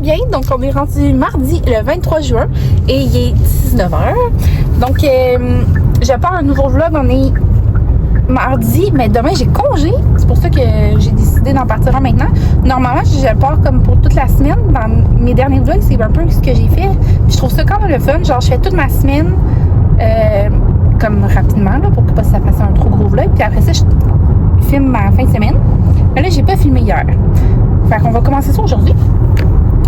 bien. Donc, on est rendu mardi le 23 juin et il est 19h. Donc, je pars un nouveau vlog. On est mardi, mais demain, j'ai congé. C'est pour ça que j'ai décidé d'en partir maintenant. Normalement, je pars comme pour toute la semaine. Dans mes derniers vlogs, c'est un peu ce que j'ai fait. Je trouve ça quand même le fun. Genre, je fais toute ma semaine comme rapidement, là, pour que ça fasse un trop gros vlog. Puis après ça, je filme ma fin de semaine. Mais là, j'ai pas filmé hier. Fait qu'on va commencer ça aujourd'hui.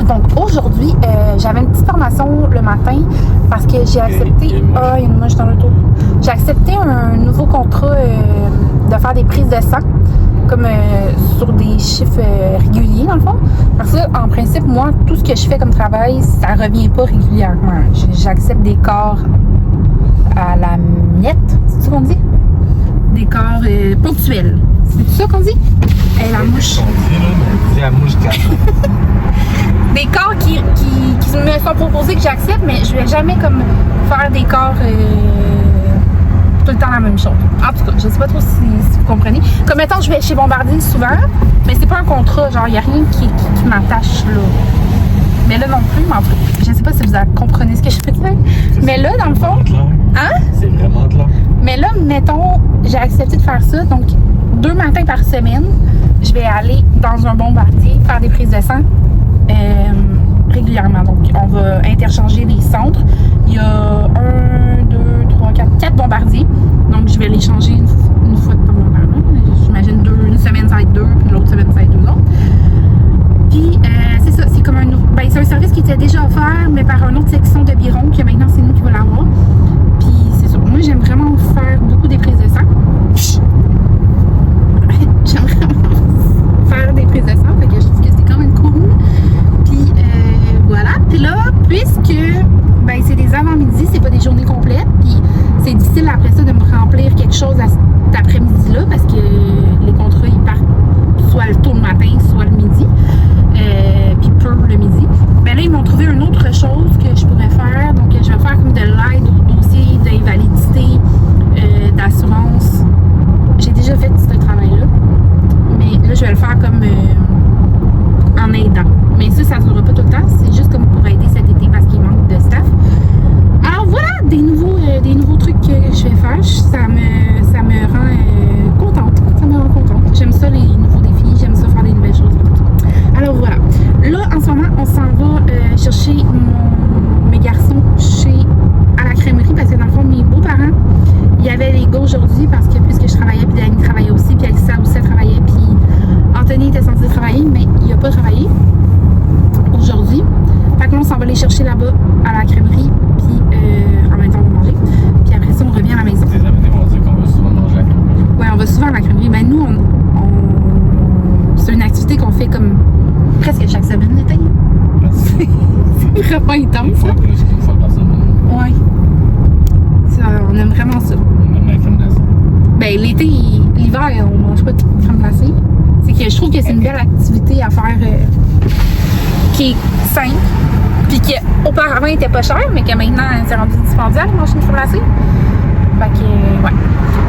Donc aujourd'hui, j'avais une petite formation le matin parce que j'ai accepté. Ah, il y a une mouche dans l'auto. J'ai accepté un nouveau contrat de faire des prises de sang, comme sur des chiffres réguliers dans le fond. Parce que en principe, moi, tout ce que je fais comme travail, ça revient pas régulièrement. J'accepte des corps à la miette, c'est ça qu'on dit? Des corps ponctuels. C'est ça qu'on dit? Et la mouche. C'est la mouche. Des corps qui me sont proposés que j'accepte, mais je vais jamais comme faire des corps tout le temps la même chose. En tout cas, je sais pas trop si vous comprenez. Comme mettons, je vais chez Bombardier souvent, mais c'est pas un contrat, genre il n'y a rien qui m'attache là. Mais là non plus, mais en tout cas, je sais pas si vous comprenez ce que je veux dire. Mais là, dans le fond. Hein? C'est vraiment clair. Mais là, mettons, j'ai accepté de faire ça, donc 2 matins par semaine, je vais aller dans un Bombardier faire des prises de sang. Régulièrement. Donc, on va interchanger les centres. Il y a 1, 2, 3, 4 bombardiers. Donc, je vais les changer une fois de temps en temps. J'imagine une semaine, ça va être 2, puis l'autre semaine, ça va être 2 autres. Puis, c'est ça. C'est comme un nouveau. Ben, c'est un service qui était déjà offert, mais par une autre section de Biron, que maintenant, c'est nous qui va l'avoir. Puis, c'est ça. Moi, j'aime vraiment faire beaucoup des prises de sang. J'aime vraiment faire des prises de sang. Fait que je trouve que c'est quand même cool. Voilà. Puis là, puisque ben, c'est des avant-midi, c'est pas des journées complètes, puis c'est difficile après ça de me remplir quelque chose à cet après-midi-là parce que les contrats ils partent soit le tôt le matin, soit le midi, puis peu le midi. Mais là, ils m'ont trouvé une autre chose que je pourrais faire. Donc, je vais faire comme de l'aide au dossier d'invalidité, d'assurance. J'ai déjà fait ce travail-là, mais là, je vais le faire comme en aidant. Mais ça ne durera pas tout le temps. C'est juste comme pour aider cet été parce qu'il manque de staff. Alors voilà, des nouveaux trucs que je vais faire. Ça me rend contente. Ça me rend contente. J'aime ça, les nouveaux défis. J'aime ça, faire des nouvelles choses. Alors voilà. Là, en ce moment, on s'en va chercher mes garçons à la crèmerie parce que dans le fond, mes beaux-parents, il y avait les gars aujourd'hui parce que puisque je travaillais, puis Dani travaillait aussi, puis Alissa aussi travaillait, puis Anthony était censé travailler, mais il n'a pas travaillé aujourd'hui. Fait que là, on s'en va les chercher là-bas à la crèmerie, puis en même temps, on va manger. Puis après ça, on revient à la maison. Tes amis vont dire qu'on va souvent manger à la crèmerie. Ouais, on va souvent à la crèmerie. Mais nous, c'est une activité qu'on fait comme presque chaque semaine l'été. C'est vraiment intense. Une fois plus qu'une fois par semaine. Ouais. On aime vraiment ça. On aime la crème glacée. Ben, l'été, l'hiver, on mange pas de crème glacée. C'est que je trouve que c'est une belle activité à faire qui est simple, puis qui auparavant était pas cher, mais que maintenant c'est rendu dispendieux de manger une crème glacée. Fait que, ouais.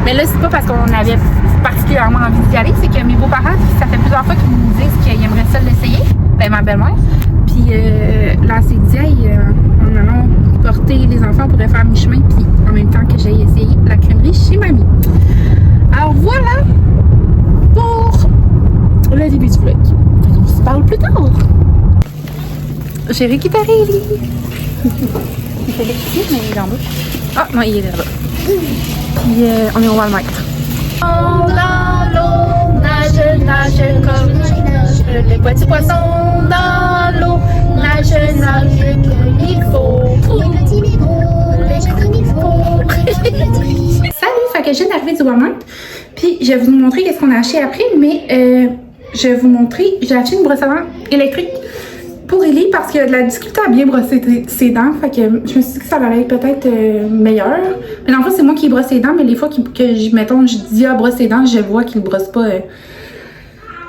Mais là, c'est pas parce qu'on avait particulièrement envie d'y aller, c'est que mes beaux-parents, ça fait plusieurs fois qu'ils nous disent qu'ils aimeraient ça l'essayer. Ben, ma belle-mère. Puis là, c'est dit, hey, en allant porter les enfants, on pourrait faire mi-chemin, puis en même temps que j'ai essayé la crèmerie chez mamie. Alors voilà pour le début du vlog. On se parle plus tard. J'ai récupéré Ellie. Il était ici, mais il est en bas. Ah non, il est là-bas. Puis on est au Walmart. Dans l'eau, nage, nage comme le petit poisson dans l'eau. Nage, nage comme il faut. Le petit micro, nage comme il faut. Salut, fait que je viens d'arriver du Walmart. Puis je vais vous montrer qu'est-ce qu'on a acheté après, mais je vais vous montrer, j'ai acheté une brosse à dents électrique pour Ellie parce qu'il y a de la difficulté à bien brosser ses dents. Fait que je me suis dit que ça aurait peut-être meilleur. Mais dans le fond, c'est moi qui brosse ses dents, mais les fois que je dis brosse ses dents, je vois qu'il ne brosse pas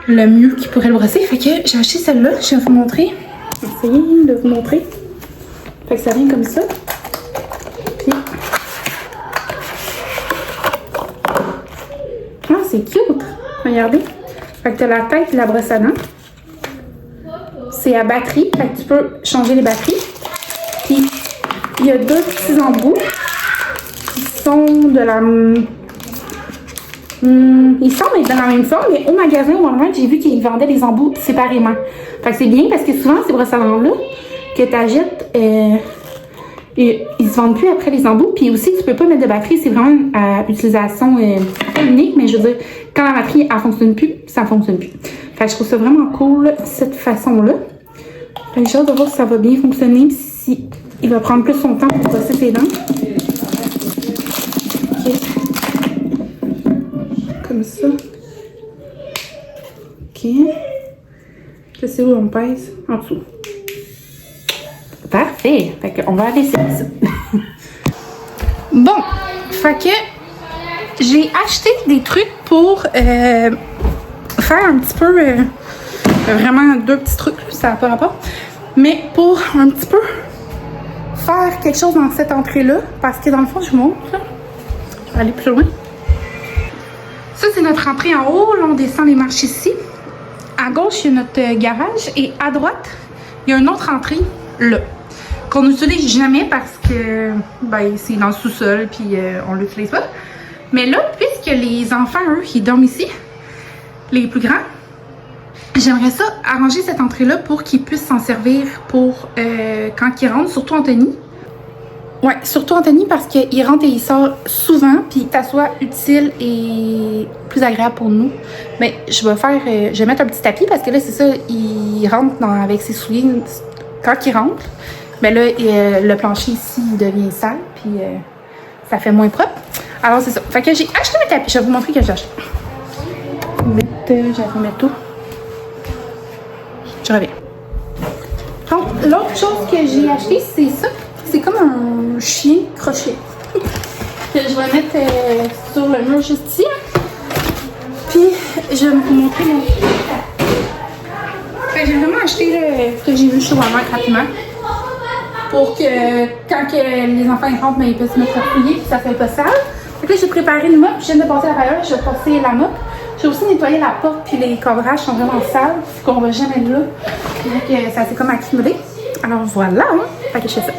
le mieux qu'il pourrait le brosser. Fait que j'ai acheté celle-là, je vais vous montrer. Essayer de vous montrer. Fait que ça vient comme ça. Puis... ah, c'est cute! Regardez. Fait que t'as la tête et la brosse à dents. c'est à batterie, fait que tu peux changer les batteries. Puis, il y a 2 petits embouts qui sont de la... ils semblent être de la même forme, mais au magasin Walmart, j'ai vu qu'ils vendaient les embouts séparément. Fait que c'est bien parce que souvent, ces brosses à dents-là que tu achètes, ils se vendent plus après les embouts. Puis aussi, tu peux pas mettre de batterie, c'est vraiment à utilisation unique, mais je veux dire, quand la batterie, elle fonctionne plus, ça fonctionne plus. Fait que je trouve ça vraiment cool, cette façon-là. Fait que j'ai hâte de voir si ça va bien fonctionner, si il va prendre plus son temps pour brosser ses dents. Ok. Comme ça. Ok. Je sais où on pèse. En dessous. Parfait. Fait qu'on va laisser ça. Bon. Fait que j'ai acheté des trucs pour faire un petit peu... vraiment 2 petits trucs. Ça n'a pas rapport. Mais pour un petit peu faire quelque chose dans cette entrée-là. Parce que dans le fond, je montre. Là. Je vais aller plus loin. Ça, c'est notre entrée en haut. Là, on descend les marches ici. À gauche, il y a notre garage. Et à droite, il y a une autre entrée là. Qu'on n'utilise jamais parce que ben, c'est dans le sous-sol. Puis on l'utilise pas. Mais là, puisque les enfants, eux, ils dorment ici, les plus grands, j'aimerais ça arranger cette entrée-là pour qu'ils puissent s'en servir pour quand ils rentrent, surtout Anthony. Ouais, surtout Anthony parce qu'il rentre et il sort souvent, puis ça soit utile et plus agréable pour nous. Mais je vais mettre un petit tapis parce que là, c'est ça, il rentre avec ses souliers quand il rentre. Mais là, le plancher ici, il devient sale, puis ça fait moins propre. Alors, c'est ça. Fait que j'ai acheté mes tapis. Je vais vous montrer que j'ai acheté. Je vais remettre tout. Je reviens. Donc, l'autre chose que j'ai acheté, c'est ça. C'est comme un chien crochet. Que je vais mettre sur le mur juste ici. Puis, je vais vous montrer mon... J'ai vraiment acheté ce que j'ai vu chez Walmart rapidement. Pour que quand les enfants rentrent, ben, ils peuvent se mettre à fouiller puis ça fait pas sale. Donc là, j'ai préparé le mop. Je viens de passer la railleuse, je vais passer la mop. J'ai aussi nettoyé la porte puis les cadrages sont vraiment sales. Qu'on va jamais là. Donc ça s'est comme accumulé. Alors voilà, hein. Fait que je fais ça.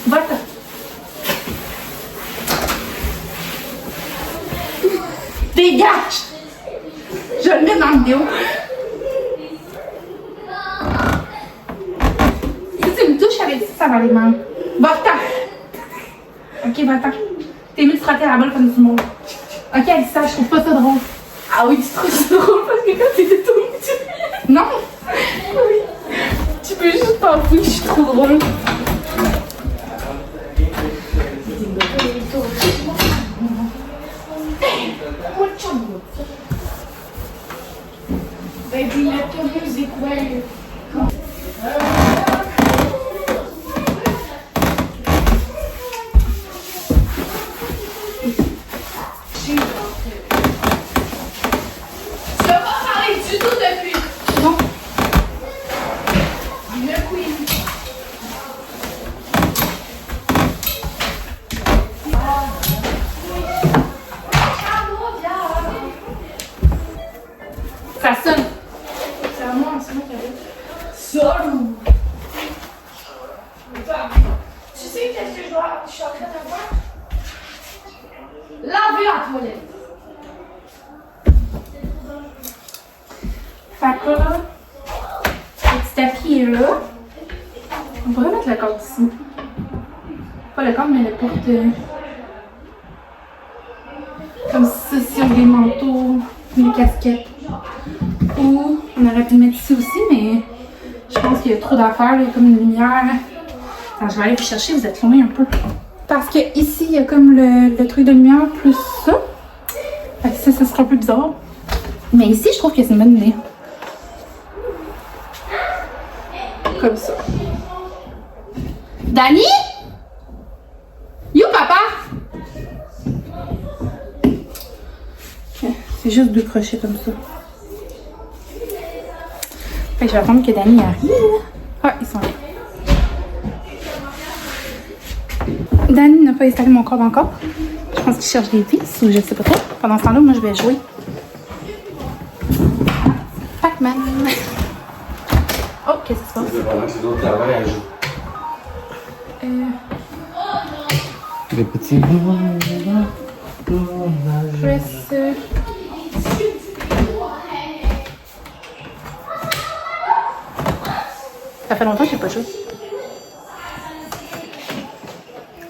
Va-t'en. Dégage! Je le mets dans la vidéo. Si tu me touches avec ça, ça va aller mal. Va-t'en! Ok, va-t'en. T'es mieux de frotter la balle comme du monde. Ok, elle dit ça, je trouve pas ça drôle. Ah oui, tu trouves ça drôle parce que quand t'étais tombée, tu... Non! Oui. Tu peux juste t'enfuir, je suis trop drôle. Baby, let your music play. Ça sonne. C'est à moi, c'est moi qui avais. Sonne. Tu sais qu'est-ce que je suis en train de faire? Laver la toilette. Fait que là, le petit tapis est là. On pourrait mettre le cadre ici. Pas le cadre, mais le porte. Comme ça, si on a des manteaux, des casquettes. Ou on aurait pu le mettre ici aussi, mais je pense qu'il y a trop d'affaires, il y a comme une lumière. Attends, je vais aller vous chercher, vous êtes loin un peu. Parce que ici, il y a comme le truc de lumière plus ça. Fait que ça sera un peu bizarre. Mais ici, je trouve que c'est une bonne idée. Comme ça. Dani? You, papa? C'est juste 2 crochets comme ça. Fait que je vais attendre que Dani arrive. Ah, ils sont là. Dani n'a pas installé mon corps encore. Je pense qu'il cherche des vis ou je sais pas trop. Pendant ce temps-là, moi, je vais jouer. Pac-Man. Oh, qu'est-ce qui se passe? C'est d'autres travail à jouer. Les petits. Press. Ça fait longtemps que j'ai pas joué.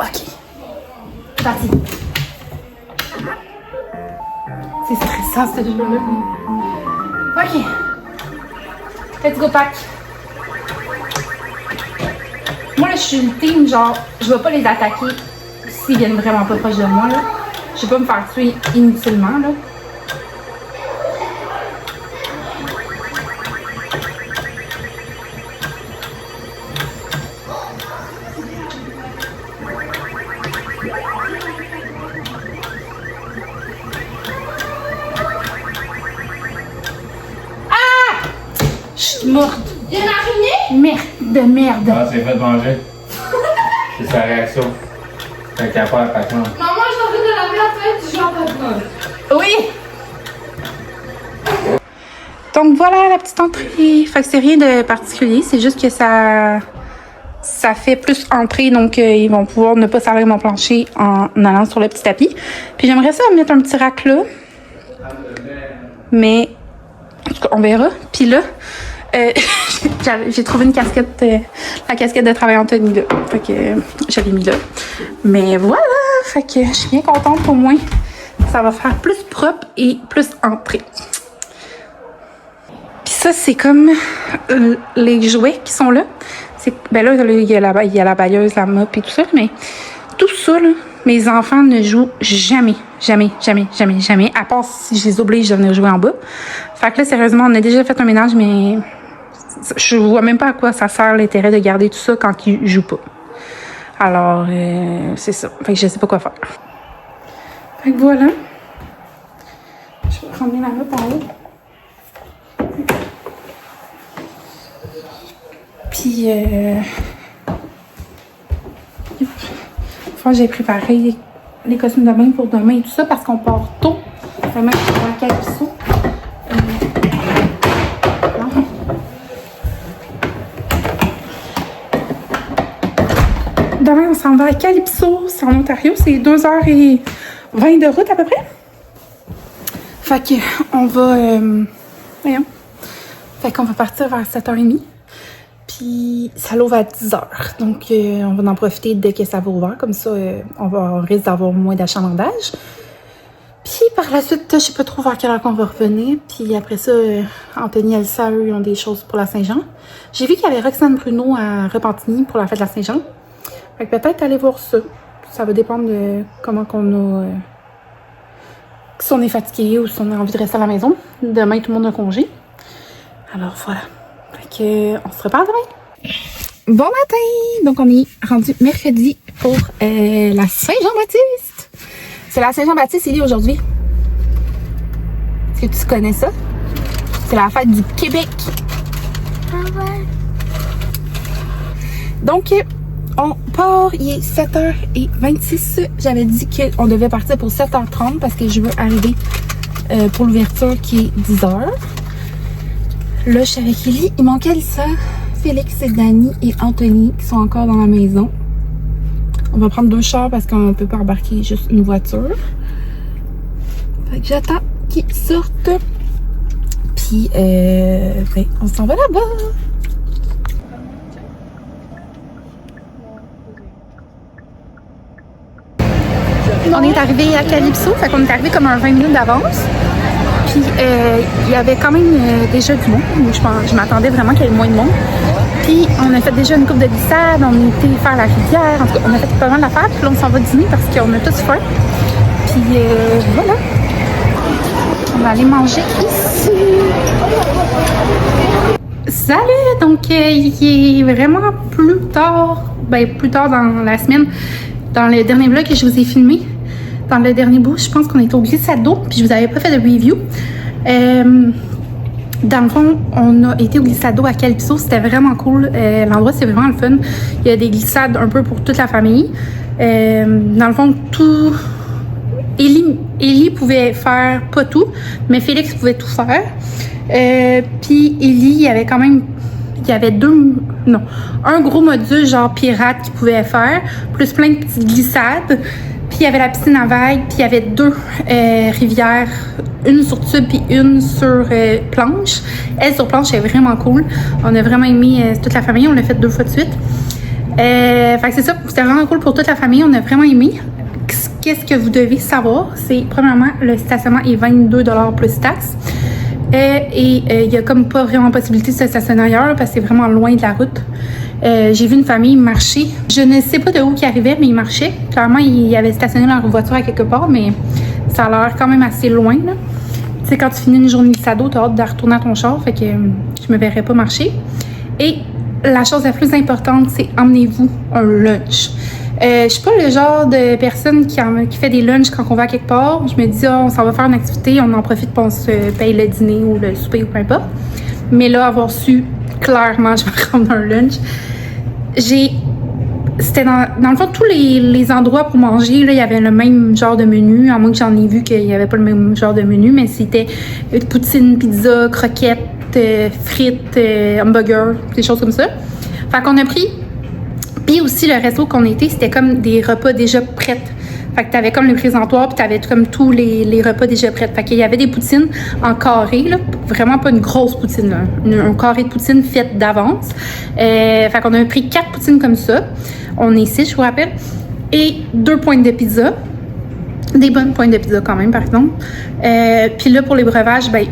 Ok. C'est parti. C'est stressant ce jeu-là. Ok. Let's go pack. Moi là je suis une team genre je vais pas les attaquer s'ils viennent vraiment pas proche de moi là. Je vais pas me faire tuer inutilement là. Morte. Il y en a araignée? Merde de merde. Ah, c'est fait de manger. C'est sa réaction. C'est un capable à Pac-Man. Maman, je suis en train de laver la tête du genre Pac-Man. Oui. Donc voilà la petite entrée. Fait que c'est rien de particulier, c'est juste que ça fait plus entrer, donc ils vont pouvoir ne pas servir mon plancher en allant sur le petit tapis. Puis j'aimerais ça mettre un petit rack là. Mais en tout cas, on verra. Puis là, j'ai trouvé une casquette, la casquette de travail Anthony là. Fait que je l'ai mis là. Mais voilà, fait que je suis bien contente au moins. Ça va faire plus propre et plus entrée. Puis ça, c'est comme les jouets qui sont là. Ben là, il y a la bailleuse, la mop et tout ça, mais tout ça, là, mes enfants ne jouent jamais. Jamais, jamais, jamais, jamais. À part si je les oblige de venir jouer en bas. Fait que là, sérieusement, on a déjà fait un ménage, mais je vois même pas à quoi ça sert l'intérêt de garder tout ça quand ils jouent pas. Alors, c'est ça. Fait que je sais pas quoi faire. Fait que voilà. Je vais ramener ma mop en haut. Puis, j'ai préparé les costumes de bain pour demain et tout ça parce qu'on part tôt. Demain, on va à Calypso. Demain, on s'en va à Calypso. C'est en Ontario. C'est 2h20 de route à peu près. Fait qu'on va... voyons. Fait qu'on va partir vers 7h30. Puis ça l'ouvre à 10h. Donc, on va en profiter dès que ça va ouvrir. Comme ça, on risque d'avoir moins d'achalandage. Puis par la suite, je sais pas trop vers quelle heure qu'on va revenir. Puis après ça, Anthony et Elsa, eux, ils ont des choses pour la Saint-Jean. J'ai vu qu'il y avait Roxane Bruno à Repentigny pour la fête de la Saint-Jean. Fait que peut-être aller voir ça. Ça va dépendre de comment qu'on a... si on est fatigué ou si on a envie de rester à la maison. Demain, tout le monde a congé. Alors voilà. Fait que, on se prépare demain. Bon matin! Donc, on est rendu mercredi pour la Saint-Jean-Baptiste. C'est la Saint-Jean-Baptiste, il est aujourd'hui. Est-ce que tu connais ça? C'est la fête du Québec. Ah ouais. Donc, on part, il est 7h26. J'avais dit qu'on devait partir pour 7h30 parce que je veux arriver pour l'ouverture qui est 10h. Là, je suis avec Ellie. Il manquait Elsa, Félix et Dani et Anthony qui sont encore dans la maison. On va prendre 2 chars parce qu'on peut pas embarquer juste une voiture. Fait que j'attends qu'ils sortent. Puis, ben, on s'en va là-bas. On est arrivé à Calypso, fait qu'on est arrivé comme un 20 minutes d'avance. Puis il y avait quand même déjà du monde. Je m'attendais vraiment qu'il y ait moins de monde. Puis on a fait déjà une coupe de glissade, on était faire la rivière. En tout cas, on a fait pas mal d'affaires. Puis là, on s'en va dîner parce qu'on a tous faim. Puis voilà. On va aller manger ici. Salut! Donc, il est vraiment plus tard dans la semaine, dans le dernier vlog que je vous ai filmé. dans le dernier bout, je pense qu'on était au glissade d'eau, puis je vous avais pas fait de review. Dans le fond, on a été au glissade d'eau à Calypso, c'était vraiment cool. L'endroit, c'est vraiment le fun. Il y a des glissades un peu pour toute la famille. Dans le fond, tout... Ellie pouvait faire pas tout, mais Félix pouvait tout faire. Puis Ellie, il y avait quand même... Il y avait un gros module genre pirate qu'il pouvait faire, plus plein de petites glissades. Puis il y avait la piscine à vagues, puis il y avait 2 rivières, une sur tube puis une sur planche. Elle sur planche, est vraiment cool. On a vraiment aimé toute la famille, on l'a fait 2 fois de suite. Fait que c'est ça, c'était vraiment cool pour toute la famille, on a vraiment aimé. Qu'est-ce que vous devez savoir? C'est premièrement, le stationnement est 22$ plus taxes. Et il n'y a comme pas vraiment possibilité de se stationner ailleurs parce que c'est vraiment loin de la route. J'ai vu une famille marcher. Je ne sais pas de où ils arrivaient, mais ils marchaient. Clairement, ils avaient stationné leur voiture à quelque part, mais ça a l'air quand même assez loin, là. Tu sais, quand tu finis une journée de sado, tu as hâte de retourner à ton char, fait que je me verrais pas marcher. Et la chose la plus importante, c'est emmenez-vous un lunch. Je suis pas le genre de personne qui fait des lunchs quand on va à quelque part. Je me dis, on s'en va faire une activité, on en profite pour on se paye le dîner ou le souper ou peu importe. Mais là, avoir su clairement, je vais prendre un lunch. C'était dans le fond, tous les endroits pour manger, là, il y avait le même genre de menu, à moins que j'en ai vu qu'il n'y avait pas le même genre de menu, mais c'était poutine, pizza, croquettes, frites, hamburgers, des choses comme ça. Fait qu'on a pris. Puis aussi, le resto qu'on était, c'était comme des repas déjà prêts. Fait que t'avais comme le présentoir, puis t'avais comme tous les repas déjà prêts. Fait qu'il y avait des poutines en carré, là. Vraiment pas une grosse poutine, là. Un carré de poutine faite d'avance. Fait qu'on a pris 4 poutines comme ça. On est 6, je vous rappelle. Et 2 pointes de pizza. Des bonnes pointes de pizza quand même, par exemple. Puis là, pour les breuvages, ben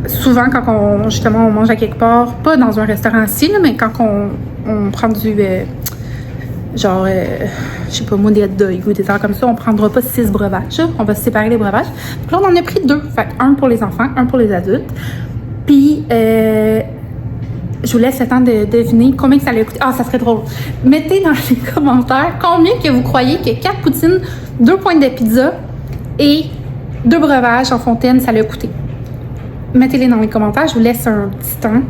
souvent quand on mange à quelque part, pas dans un restaurant assis, là, mais quand on prend du... je sais pas moi, des hot dogs ou des trucs comme ça, on prendra pas 6 breuvages, là. On va se séparer les breuvages. Puis là, on en a pris 2. Fait un pour les enfants, un pour les adultes. Puis, je vous laisse le temps de deviner combien que ça allait coûter. Ah, ça serait drôle. Mettez dans les commentaires combien que vous croyez que 4 poutines, 2 pointes de pizza et 2 breuvages en fontaine, ça allait coûter. Mettez-les dans les commentaires. Je vous laisse un petit temps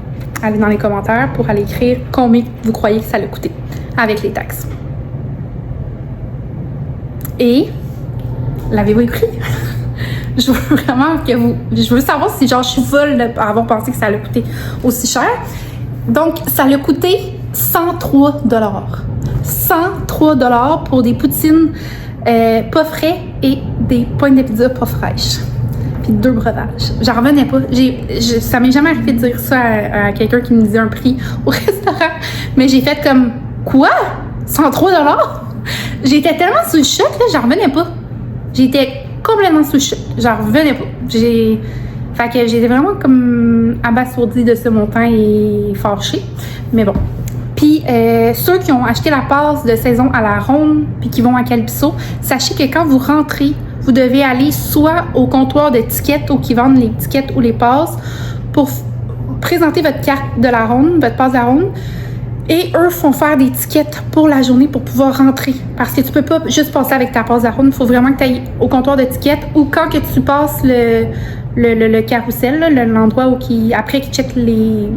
à aller dans les commentaires pour aller écrire combien vous croyez que ça allait coûter avec les taxes. Et l'avez-vous écrit? Je veux vraiment je veux savoir si genre je suis folle d'avoir pensé que ça allait coûter aussi cher. Donc, ça allait coûter 103$. 103$ pour des poutines pas frais et des pointes de pizza pas fraîches. Puis 2 breuvages. J'en revenais pas. Ça m'est jamais arrivé de dire ça à quelqu'un qui me disait un prix au restaurant. Mais j'ai fait comme, quoi? 103$? J'étais tellement sous le choc, là, j'en revenais pas. J'étais complètement sous le choc. J'en revenais pas. Fait que j'étais vraiment comme abasourdie de ce montant et fâchée. Mais bon. Puis ceux qui ont acheté la passe de saison à la ronde puis qui vont à Calypso, sachez que quand vous rentrez, vous devez aller soit au comptoir de tickets ou qui vendent les tickets ou les passes pour présenter votre carte de la ronde, votre passe de la ronde. Et eux font faire des tickets pour la journée pour pouvoir rentrer. Parce que tu peux pas juste passer avec ta passe de la ronde. Il faut vraiment que tu ailles au comptoir de tickets ou quand que tu passes le carrousel, là, l'endroit où après qu'ils checkent les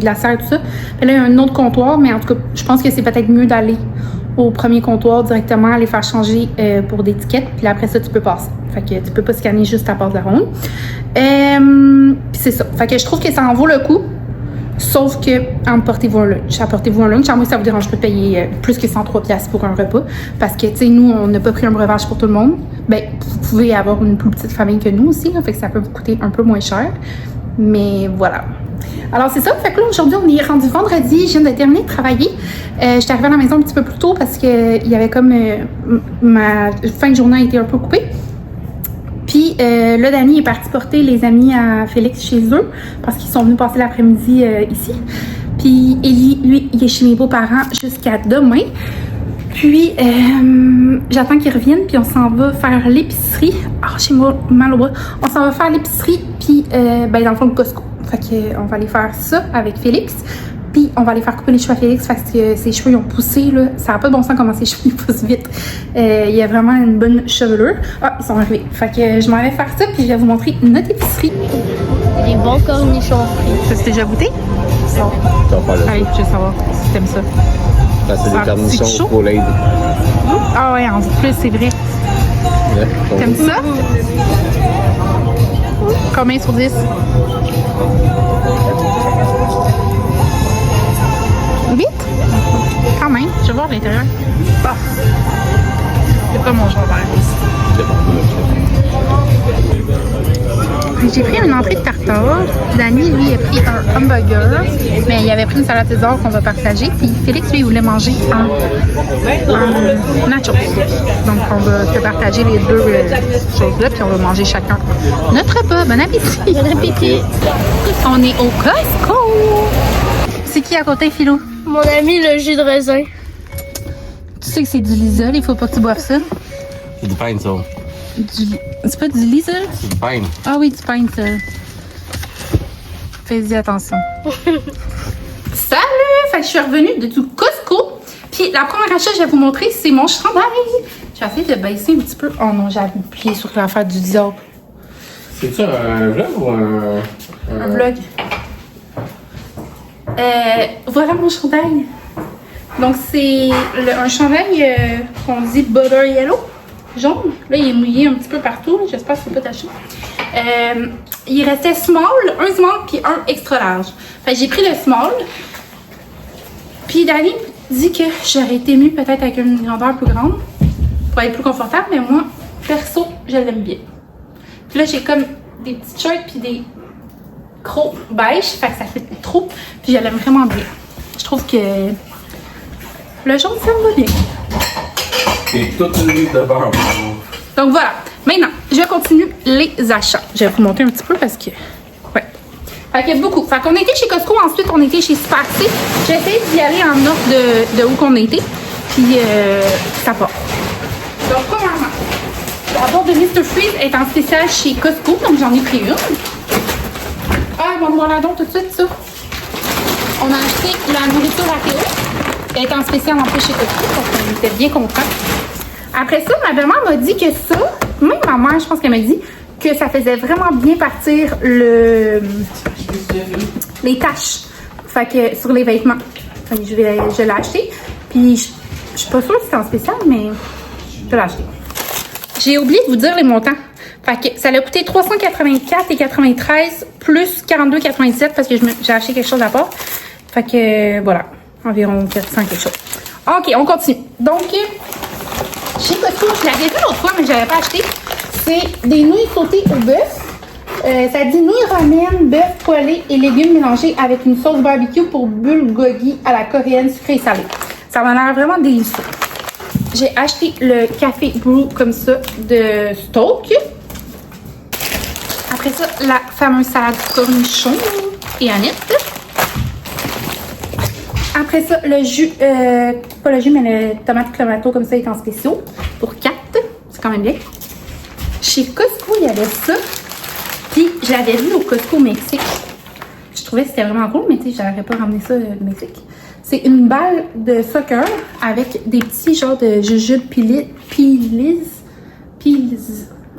glacières et tout ça. Là, il y a un autre comptoir, mais en tout cas, je pense que c'est peut-être mieux d'aller au premier comptoir directement, aller faire changer pour des tickets. Puis après ça, tu peux passer. Fait que tu peux pas scanner juste ta passe de la ronde. Puis c'est ça. Fait que je trouve que ça en vaut le coup. Sauf que, apportez-vous un lunch. Apportez-vous un lunch. À moi, ça vous dérange pas de payer plus que 103$ pour un repas. Parce que, tu sais, nous, on n'a pas pris un breuvage pour tout le monde. Ben, vous pouvez avoir une plus petite famille que nous aussi, là, fait que ça peut vous coûter un peu moins cher. Mais voilà. Alors, c'est ça. Fait que là, aujourd'hui, on est rendu vendredi. Je viens de terminer de travailler. J'étais arrivée à la maison un petit peu plus tôt parce que il y avait comme ma fin de journée a été un peu coupée. Puis là, Dani est parti porter les amis à Félix chez eux parce qu'ils sont venus passer l'après-midi ici. Puis Ellie, lui, il est chez mes beaux-parents jusqu'à demain. Puis j'attends qu'ils reviennent, puis on s'en va faire l'épicerie. Ah, j'ai mal au bras. On s'en va faire l'épicerie, puis dans le fond, le Costco. Fait qu'on va aller faire ça avec Félix. Puis on va aller faire couper les cheveux à Félix parce que ses cheveux ils ont poussé. Là. Ça n'a pas de bon sens comment ses cheveux ils poussent vite. Il y a vraiment une bonne chevelure. Ah, ils sont arrivés. Fait que je m'en vais faire ça puis je vais vous montrer notre épicerie. Des bons cornichons frits. Tu as déjà goûté? Non. Allez, je veux savoir si t'aimes ça. C'est des cornichons pour l'aide. Ah ouais, en plus, c'est vrai. Ouais, T'aimes ça? Combien sur 10? 8? Quand même, je vais voir l'intérieur. Ah. C'est pas mon genre d'air. J'ai pris une entrée de tartare. Dani, lui, a pris un hamburger, mais il avait pris une salade César qu'on va partager. Puis Félix, lui, il voulait manger en nachos. Donc, on va se partager les deux choses-là, puis on va manger chacun notre repas. Bon appétit! Bon appétit. On est au Costco! C'est qui à côté, Philo? Mon ami, le jus de raisin. Tu sais que c'est du Lisol, il faut pas que tu boives ça. C'est du pain, ça. C'est pas du Lisol? C'est du pain. Ah oui, du pain, ça. Fais-y attention. Salut! Fait que je suis revenue du Costco. Puis la première achat que je vais vous montrer, c'est mon chandail. Je vais essayer de baisser un petit peu. Oh non, j'avais plié sur l'affaire du diable. C'est-tu un vlog ou Un vlog. Voilà mon chandail. Donc c'est un chandail qu'on dit butter yellow, jaune. Là il est mouillé un petit peu partout. J'espère que c'est pas taché. Il restait small, un small puis un extra large. Fait que j'ai pris le small. Puis Dani dit que j'aurais été mieux peut-être avec une grandeur plus grande pour être plus confortable, mais moi perso je l'aime bien. Puis là j'ai comme des petites shirts puis des crocs beige, fait que ça fait trop. Puis je l'aime vraiment bien. Je trouve que le jaune, ça me va bien. C'est toute une vie de beurre. Donc voilà. Maintenant, je continue les achats. Je vais vous montrer un petit peu parce que... Ouais. Fait qu'il y a beaucoup. Fait qu'on était chez Costco, ensuite on était chez Super C. J'ai essayé d'y aller en ordre de où qu'on était. Puis ça part. Donc premièrement, la boîte de Mr. Freeze est en spécial chez Costco, donc j'en ai pris une. Ah, ils vont me voir là donc tout de suite, ça. On a acheté la nourriture à Théo. Elle est en spécial en plus chez Costco, donc on était bien contents. Après ça, ma belle-mère m'a dit que ça, même ma mère, je pense qu'elle m'a dit que ça faisait vraiment bien partir les taches. Fait que sur les vêtements. Fait que je l'ai acheté. Puis je suis pas sûre si c'est en spécial, mais je l'ai acheté. J'ai oublié de vous dire les montants. Fait que ça a coûté 384,93 plus 42,97 parce que j'ai acheté quelque chose à part. Fait que voilà, environ 400 quelque chose. Ok, on continue. Donc, chez Costco, je l'avais vu l'autre fois, mais je n'avais pas acheté. C'est des nouilles sautées au bœuf. Ça dit nouilles ramen, bœuf poêlé et légumes mélangés avec une sauce barbecue pour bulgogi à la coréenne sucrée et salée. Ça m'a l'air vraiment délicieux. J'ai acheté le café brew comme ça de Stoke. Après ça, la fameuse salade cornichon et aneth. Après ça, le jus, pas le jus, mais le tomate clamato comme ça est en spéciaux pour 4. C'est quand même bien. Chez Costco, il y avait ça. Puis, je l'avais vu au Costco au Mexique. Je trouvais que c'était vraiment cool, mais tu sais, j'aurais pas ramené ça du Mexique. C'est une balle de soccer avec des petits genres de jujubes pilis.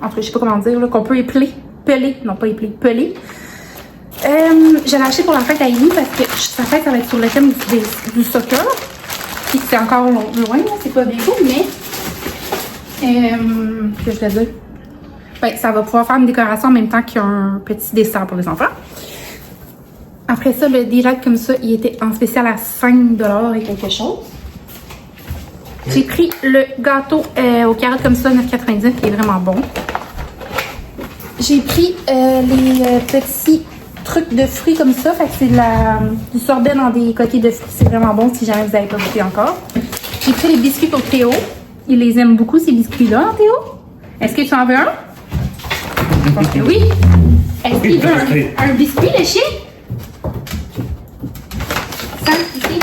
En fait, je sais pas comment dire, qu'on peut épeler. Peler, non pas épeler, peler. Je l'ai acheté pour la fête à Amy parce que sa fête, ça va être sur le thème du soccer. Puis c'est encore loin, c'est pas bien cool, mais... que je vais dire? Ben, ça va pouvoir faire une décoration en même temps qu'un petit dessert pour les enfants. Après ça, le direct comme ça, il était en spécial à 5 $ et quelque chose. J'ai pris le gâteau aux carottes comme ça, 9,90 qui est vraiment bon. J'ai pris les petits trucs de fruits comme ça. Fait que c'est du sorbet dans des coquilles de fruits. C'est vraiment bon si jamais vous n'avez pas goûté encore. J'ai pris les biscuits pour Théo. Il les aime beaucoup, ces biscuits-là, Théo. Est-ce que tu en veux un? Je pense que oui. Est-ce qu'il veut un biscuit, le chien? Ça, ici.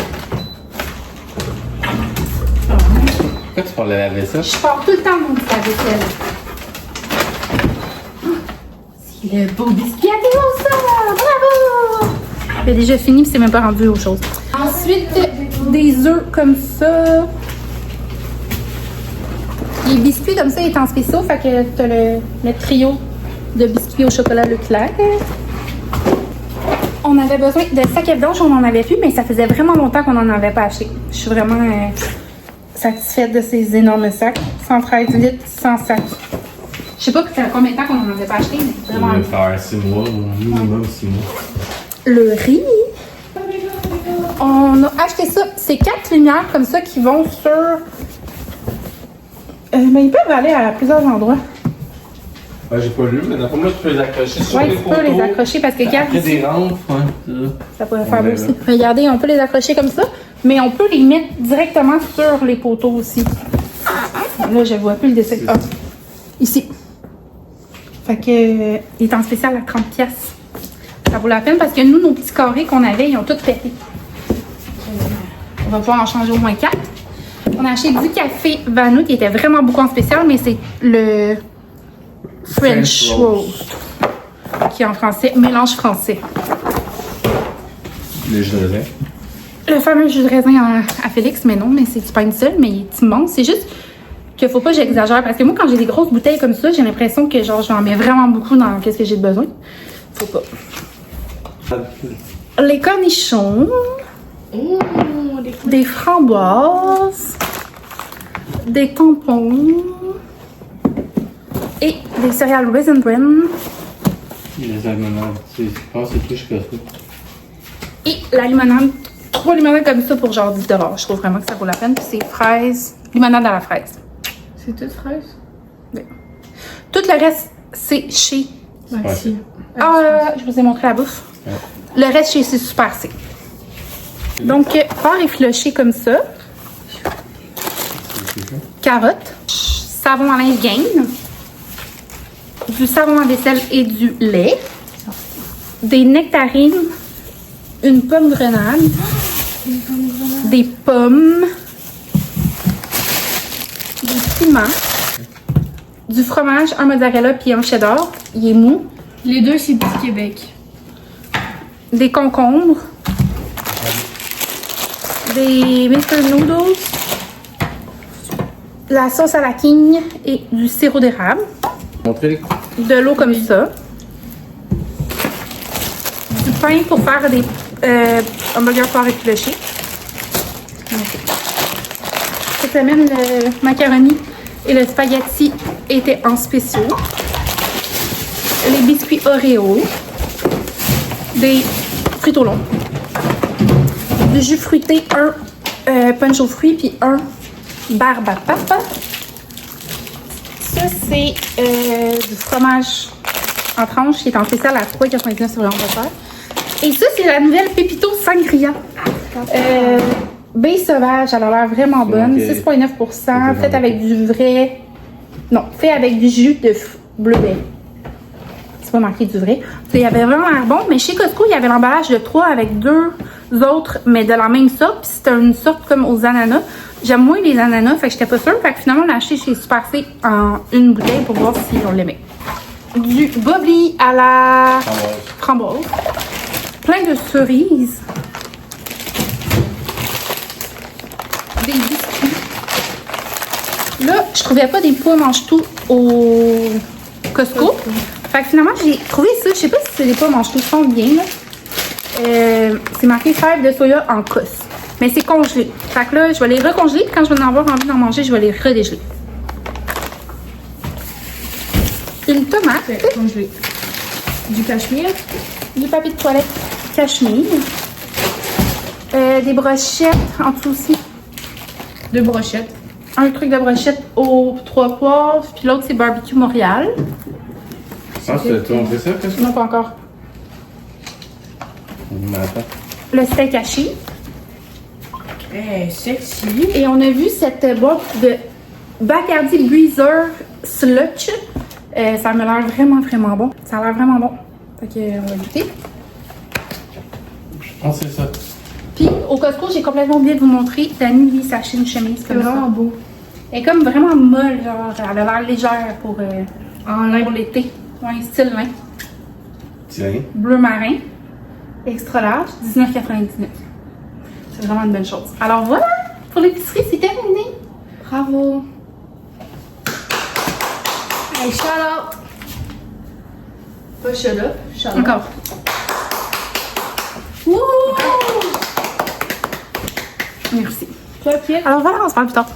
Pourquoi tu parles de la vaisselle? Je pars tout le temps mon petit vaisselle. C'est le beau biscuit à Théo, ça! Bravo! J'ai déjà fini, puis c'est même pas rendu aux choses. Ensuite, des œufs comme ça. Les biscuits comme ça, ils sont en spéciaux, fait que t'as le trio de biscuits au chocolat Leclerc. On avait besoin de sacs à vidange, on en avait plus, mais ça faisait vraiment longtemps qu'on n'en avait pas acheté. Je suis vraiment satisfaite de ces énormes sacs. 113 litres, 100 sacs. Je sais pas combien de temps qu'on n'en avait pas acheté, mais On vraiment. va faire 6 mois, au minimum 6 mois. Le riz. On a acheté ça. C'est 4 lumières comme ça qui vont sur... mais ils peuvent aller à plusieurs endroits. Ouais, j'ai pas lu, mais d'après moi, tu peux les accrocher sur Oui, les tu poteaux. peux les accrocher parce que regarde Après ici, des rampes, ouais, ça pourrait On faire beau verra. aussi. Regardez, on peut les accrocher comme ça, mais on peut les mettre directement sur les poteaux aussi. Là, je vois plus le dessin. Ah, ici. Fait que il est en spécial à 30 pièces. Ça vaut la peine parce que nous, nos petits carrés qu'on avait, ils ont tous pété. On va pouvoir en changer au moins 4. On a acheté du café Vanout qui était vraiment beaucoup en spécial, mais c'est le French Roast, qui est en français, mélange français. Les jus de raisin. Le fameux jus de raisin à Félix, mais non, mais c'est pas une seule, mais il est immense. C'est juste qu'il faut pas que j'exagère, parce que moi, quand j'ai des grosses bouteilles comme ça, j'ai l'impression que genre j'en mets vraiment beaucoup dans qu'est-ce que j'ai besoin. Faut pas. Les cornichons, des framboises, des tampons et des céréales Raisin Bran Les amandes, je pense que c'est plus que ça. et la limonade. 3 limonades comme ça pour genre 10 $. Je trouve vraiment que ça vaut la peine. Puis c'est fraises, limonade à la fraise. C'est toute fraise? Tout le reste, c'est chez... Maxi. je vous ai montré la bouffe. Ouais. Le reste chez C'est Super C. Donc, porc effiloché comme ça. Carottes. Savon à linge Gain. Du savon à vaisselle et du lait. Des nectarines. Une pomme grenade. Des pommes. Des piments. Du fromage, un mozzarella puis un cheddar. Il est mou. Les deux, c'est du Québec. Des concombres. Des Mr. Noodles. La sauce à la king et du sirop d'érable. Montrez les De l'eau comme ça. Du pain pour faire des hamburgers porc effilochés. Cette semaine, le macaroni et le spaghetti étaient en spéciaux. Les biscuits Oreo. Des frites au long. Du jus fruité, un punch aux fruits, puis un barbe à papa. Ça, c'est du fromage en tranche qui est en spécial à 3,99 sur l'Angleterre. Et ça, c'est la nouvelle Pépito Sangria. Baie sauvage, elle a l'air vraiment bonne. Ok. 6,9%. Faite avec du vrai... Non, fait avec du jus de blueberry. C'est pas marqué du vrai. Il y avait vraiment l'air bon, mais chez Costco, il y avait l'emballage de 3 avec 2 autres, mais de la même sorte. Puis c'était une sorte comme aux ananas. J'aime moins les ananas, fait que j'étais pas sûre. Fait que finalement, on l'a acheté chez Super C en une bouteille pour voir si on l'aimait. Du bubbly à la framboise. Plein de cerises. Des biscuits. Là, je trouvais pas des pois mange-tout au Costco. Fait que finalement, j'ai trouvé ça. Je sais pas si c'est des pois mange-tout. Ils sont bien, là. C'est marqué fèves de soya en cosse. Mais c'est congelé. Fait que là, je vais les recongeler. Quand je vais en avoir envie d'en manger, je vais les redégeler. Une tomate. Congelé. Du cachemire. Du papier de toilette cachemire. Des brochettes en dessous aussi. 2 brochettes. Un truc de brochette aux 3 poivres. Puis l'autre, c'est barbecue Montréal. Ah, tu as montré ça, qu'est-ce que Non, pas encore. Mais attends. Le steak haché. Sexy. Et on a vu cette boîte de Bacardi Breezer Slush. Ça m'a l'air vraiment, vraiment bon. Ça a l'air vraiment bon. Fait que, on va goûter. Je pense que c'est ça. Puis, au Costco, j'ai complètement oublié de vous montrer. Dani, lui, s'est acheté une chemise C'est comme vraiment ça. beau. Elle est comme vraiment molle, genre. Elle a l'air légère pour En lin. l'été. Ouais, style lin. Tiens. Bleu marin. Extra large. 19,99. Vraiment une bonne chose. Alors voilà, pour l'épicerie, c'est terminé. Bravo. Hey, shout out. Pas shut up, shout out. Encore. Wouh! Merci. Toi, Pierre? Alors voilà, on se parle plus tard.